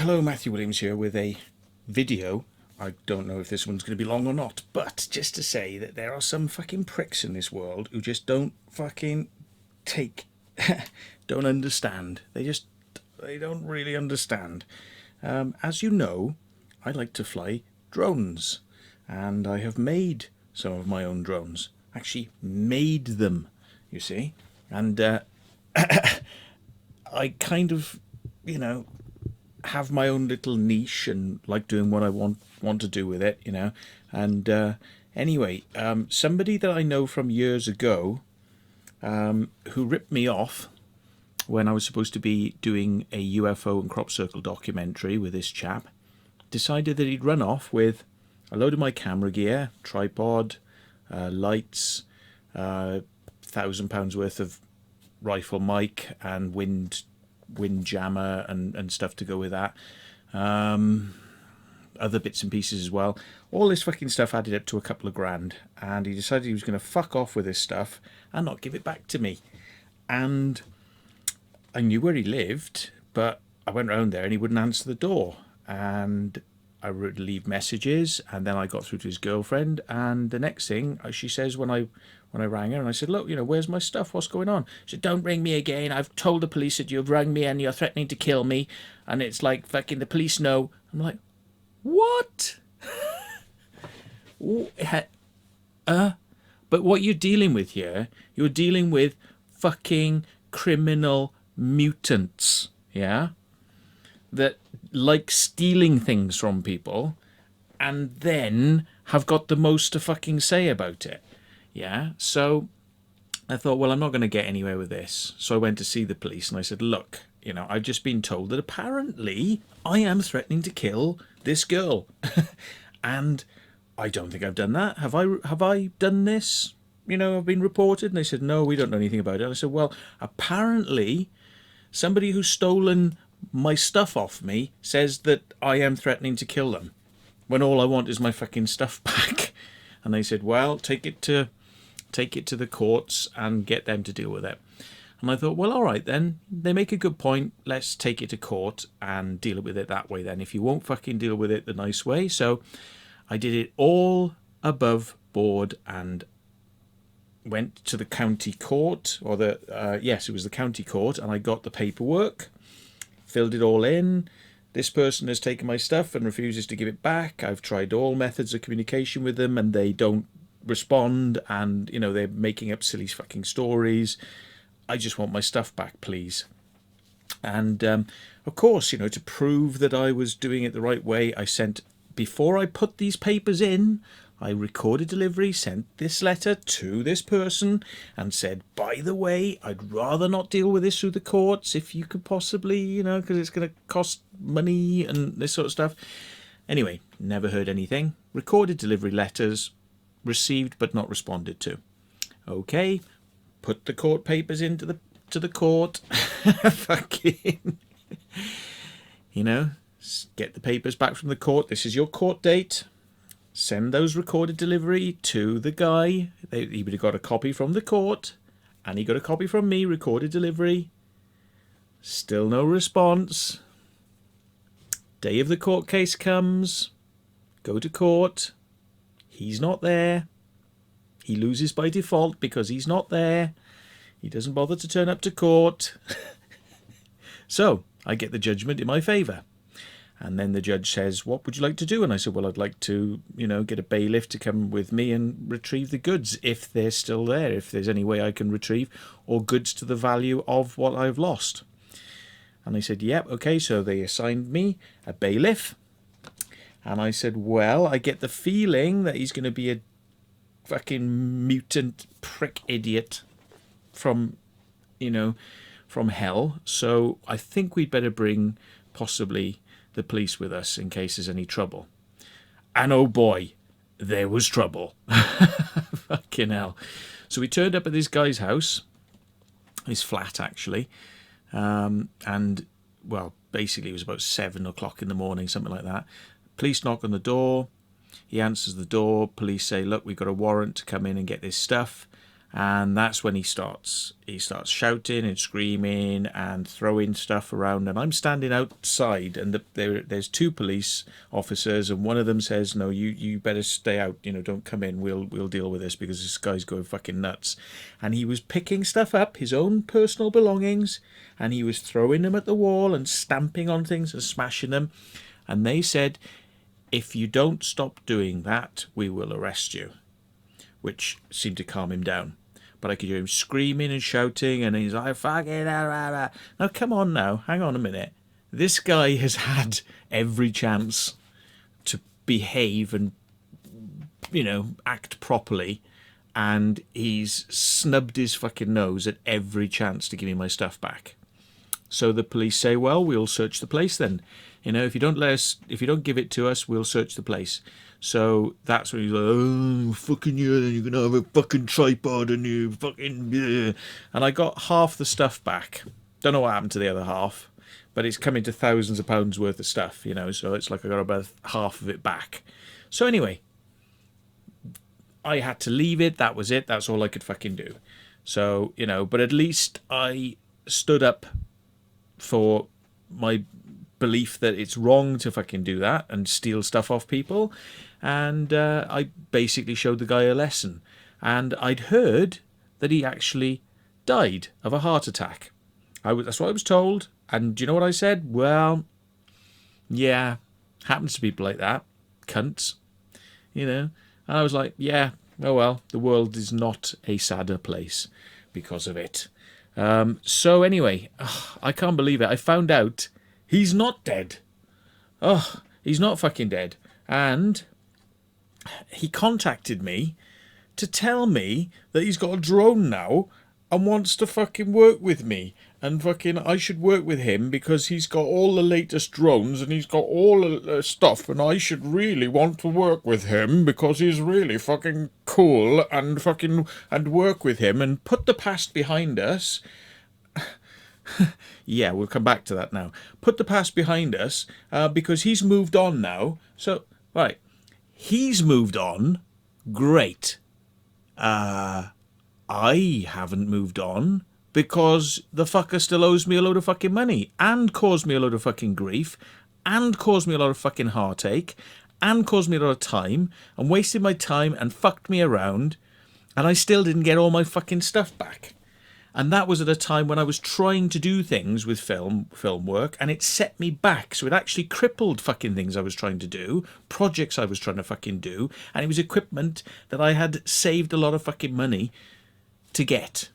Hello, Matthew Williams here with a video. I don't know if this one's going to be long or not, but just to say that there are some fucking pricks in this world who just don't fucking take, don't understand. They don't really understand. As you know, I like to fly drones, and I have made some of my own drones. Actually, made them, you see. And I kind of, have my own little niche and like doing what I want to do with it, And anyway, somebody that I know from years ago, who ripped me off when I was supposed to be doing a UFO and crop circle documentary with this chap, decided that he'd run off with a load of my camera gear, tripod, lights, £1,000 worth of rifle mic and wind jammer and stuff to go with that, other bits and pieces as well. All this fucking stuff added up to a couple of grand, and he decided he was going to fuck off with this stuff and not give it back to me. And I knew where he lived, but I went round there and he wouldn't answer the door, and I would leave messages, and then I got through to his girlfriend, and the next thing she says when I rang her, and I said, look, where's my stuff? What's going on? She said, don't ring me again. I've told the police that you've rung me and you're threatening to kill me. And it's like, fucking, the police know. I'm like, what? But what you're dealing with here, you're dealing with fucking criminal mutants, yeah? That like stealing things from people and then have got the most to fucking say about it. Yeah, so I thought, well, I'm not going to get anywhere with this. So I went to see the police and I said, look, I've just been told that apparently I am threatening to kill this girl. And I don't think I've done that. Have I done this? I've been reported. And they said, no, we don't know anything about it. And I said, well, apparently somebody who's stolen my stuff off me says that I am threatening to kill them when all I want is my fucking stuff back. And they said, well, take it to the courts and get them to deal with it. And I thought, well, all right then. They make a good point. Let's take it to court and deal with it that way then, if you won't fucking deal with it the nice way. So I did it all above board and went to the county court, or it was the county court, and I got the paperwork, filled it all in. This person has taken my stuff and refuses to give it back. I've tried all methods of communication with them and they don't respond, and they're making up silly fucking stories. I just want my stuff back, please. And of course, to prove that I was doing it the right way, before I put these papers in, I recorded delivery, sent this letter to this person and said, by the way, I'd rather not deal with this through the courts if you could possibly, because it's going to cost money and this sort of stuff. Anyway, never heard anything. Recorded delivery letters, received but not responded to. Okay, put the court papers into the court. Fucking, get the papers back from the court. This is your court date. Send those recorded delivery to the guy. He would have got a copy from the court, and he got a copy from me, recorded delivery. Still no response. Day of the court case comes. Go to court. He's not there. He loses by default because he's not there. He doesn't bother to turn up to court. So I get the judgment in my favour. And then the judge says, what would you like to do? And I said, well, I'd like to, get a bailiff to come with me and retrieve the goods if they're still there, if there's any way I can retrieve, or goods to the value of what I've lost. And they said, yep, okay. So they assigned me a bailiff. And I said, well, I get the feeling that he's going to be a fucking mutant prick idiot from hell. So I think we'd better bring possibly the police with us in case there's any trouble. And oh boy, there was trouble. Fucking hell. So we turned up at this guy's house, his flat actually, and well, basically it was about 7 o'clock in the morning, something like that. Police knock on the door. He answers the door. Police say, look, we've got a warrant to come in and get this stuff. And that's when he starts shouting and screaming and throwing stuff around. And I'm standing outside, and there's two police officers, and one of them says, "No, you better stay out. You know, don't come in. We'll deal with this because this guy's going fucking nuts." And he was picking stuff up, his own personal belongings, and he was throwing them at the wall and stamping on things and smashing them. And they said, "If you don't stop doing that, we will arrest you," which seemed to calm him down. But I could hear him screaming and shouting, and he's like, "Fucking now, come on now, hang on a minute. This guy has had every chance to behave and, you know, act properly, and he's snubbed his fucking nose at every chance to give me my stuff back." So the police say, "Well, we'll search the place then. You know, if you don't give it to us, we'll search the place." So that's when he's like, "Oh, fucking yeah, then you're going to have a fucking tripod and you fucking yeah." And I got half the stuff back. Don't know what happened to the other half, but it's coming to thousands of pounds worth of stuff, you know, so it's like I got about half of it back. So anyway, I had to leave it. That was it. That's all I could fucking do. So, you know, but at least I stood up for my belief that it's wrong to fucking do that and steal stuff off people. And I basically showed the guy a lesson. And I'd heard that he actually died of a heart attack. That's what I was told. And do you know what I said? Well, yeah, happens to people like that. Cunts. You know? And I was like, yeah, oh well, the world is not a sadder place because of it. So anyway, I can't believe it. I found out he's not dead. Oh, he's not fucking dead. And he contacted me to tell me that he's got a drone now and wants to fucking work with me. And fucking I should work with him because he's got all the latest drones and he's got all the stuff, and I should really want to work with him because he's really fucking cool and work with him and put the past behind us. Yeah, we'll come back to that now. Put the past behind us because he's moved on now. So, right, he's moved on. Great. I haven't moved on because the fucker still owes me a load of fucking money and caused me a load of fucking grief and caused me a lot of fucking heartache and caused me a lot of time and wasted my time and fucked me around, and I still didn't get all my fucking stuff back. And that was at a time when I was trying to do things with film work, and it set me back. So it actually crippled fucking things I was trying to do, projects I was trying to fucking do, and it was equipment that I had saved a lot of fucking money to get.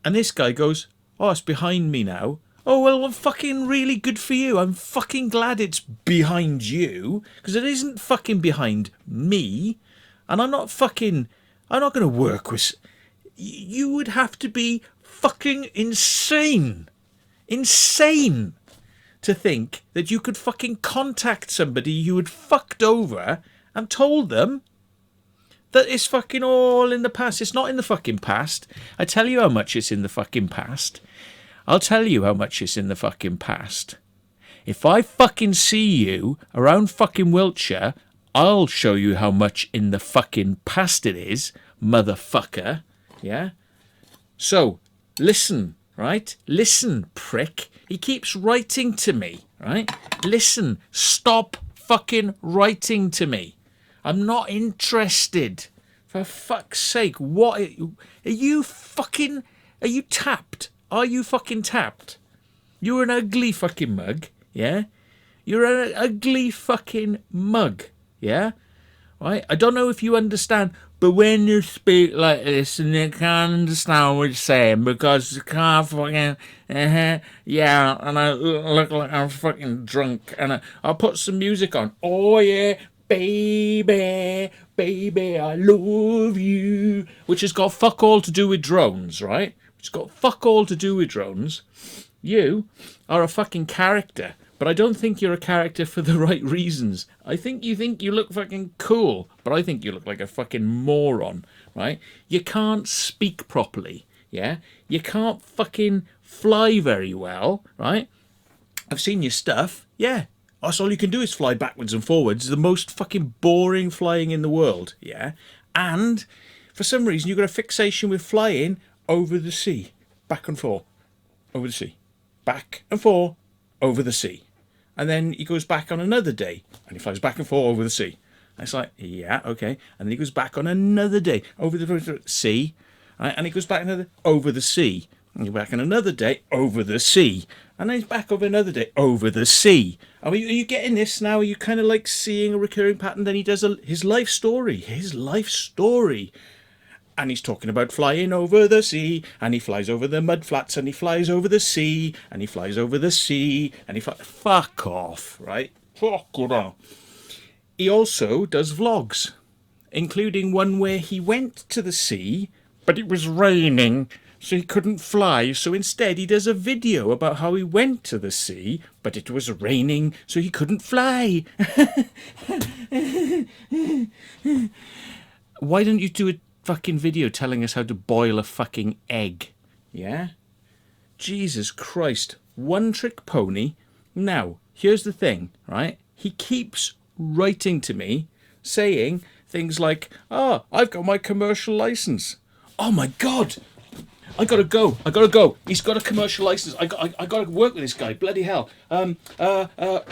And this guy goes, "Oh, it's behind me now." Oh, well, fucking really good for you. I'm fucking glad it's behind you, because it isn't fucking behind me. And I'm not going to work with... You would have to be fucking insane to think that you could fucking contact somebody you had fucked over and told them that it's fucking all in the past. It's not in the fucking past. I tell you how much it's in the fucking past. I'll tell you how much it's in the fucking past. If I fucking see you around fucking Wiltshire, I'll show you how much in the fucking past it is, motherfucker. Yeah? So, listen, right? Listen, prick. He keeps writing to me, right? Listen, stop fucking writing to me. I'm not interested. For fuck's sake, what... Are you tapped? Are you fucking tapped? You're an ugly fucking mug, yeah? You're an ugly fucking mug, yeah? Right? I don't know if you understand, but when you speak like this and you can't understand what you're saying because you can't fucking, yeah, and I look like I'm fucking drunk, and I'll put some music on. Oh yeah, baby, I love you. Which has got fuck all to do with drones, right? It's got fuck all to do with drones. You are a fucking character. But I don't think you're a character for the right reasons. I think you look fucking cool, but I think you look like a fucking moron, right? You can't speak properly, yeah? You can't fucking fly very well, right? I've seen your stuff, yeah. That's all you can do is fly backwards and forwards. The most fucking boring flying in the world, yeah? And For some reason, you've got a fixation with flying over the sea, back and forth, over the sea, back and forth, over the sea. And then he goes back on another day, and he flies back and forth over the sea. And it's like, yeah, okay. And then he goes back on another day, over the sea, right? And he goes back over the sea. And you're back on another day, over the sea. And then he's back over another day, over the sea. Are you getting this now? Are you kind of like seeing a recurring pattern? Then he does his life story. And he's talking about flying over the sea, and he flies over the mud flats, and he flies over the sea, and he flies over the sea, and he flies... Fuck off, right? Fuck off. He also does vlogs, including one where he went to the sea, but it was raining, so he couldn't fly. So instead he does a video about how he went to the sea, but it was raining, so he couldn't fly. Why don't you do a fucking video telling us how to boil a fucking egg? Yeah? Jesus Christ. One trick pony. Now, here's the thing, right? He keeps writing to me saying things like, oh, I've got my commercial license. Oh my God. I gotta go. He's got a commercial license. I gotta work with this guy. Bloody hell. Can I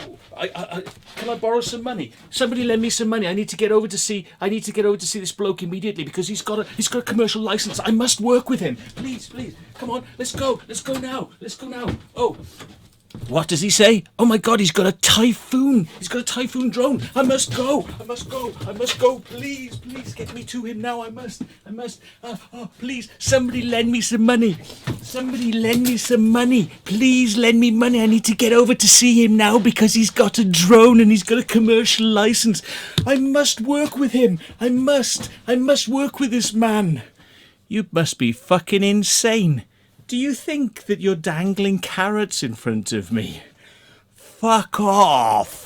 borrow some money? Somebody lend me some money. I need to get over to see this bloke immediately because he's got a commercial license. I must work with him. Please. Come on. Let's go now. Oh. What does he say? Oh my God, he's got a typhoon. He's got a typhoon drone. I must go. Please get me to him now. I must. Please, somebody lend me some money. Please lend me money. I need to get over to see him now because he's got a drone and he's got a commercial license. I must work with him. I must work with this man. You must be fucking insane. Do you think that you're dangling carrots in front of me? Fuck off!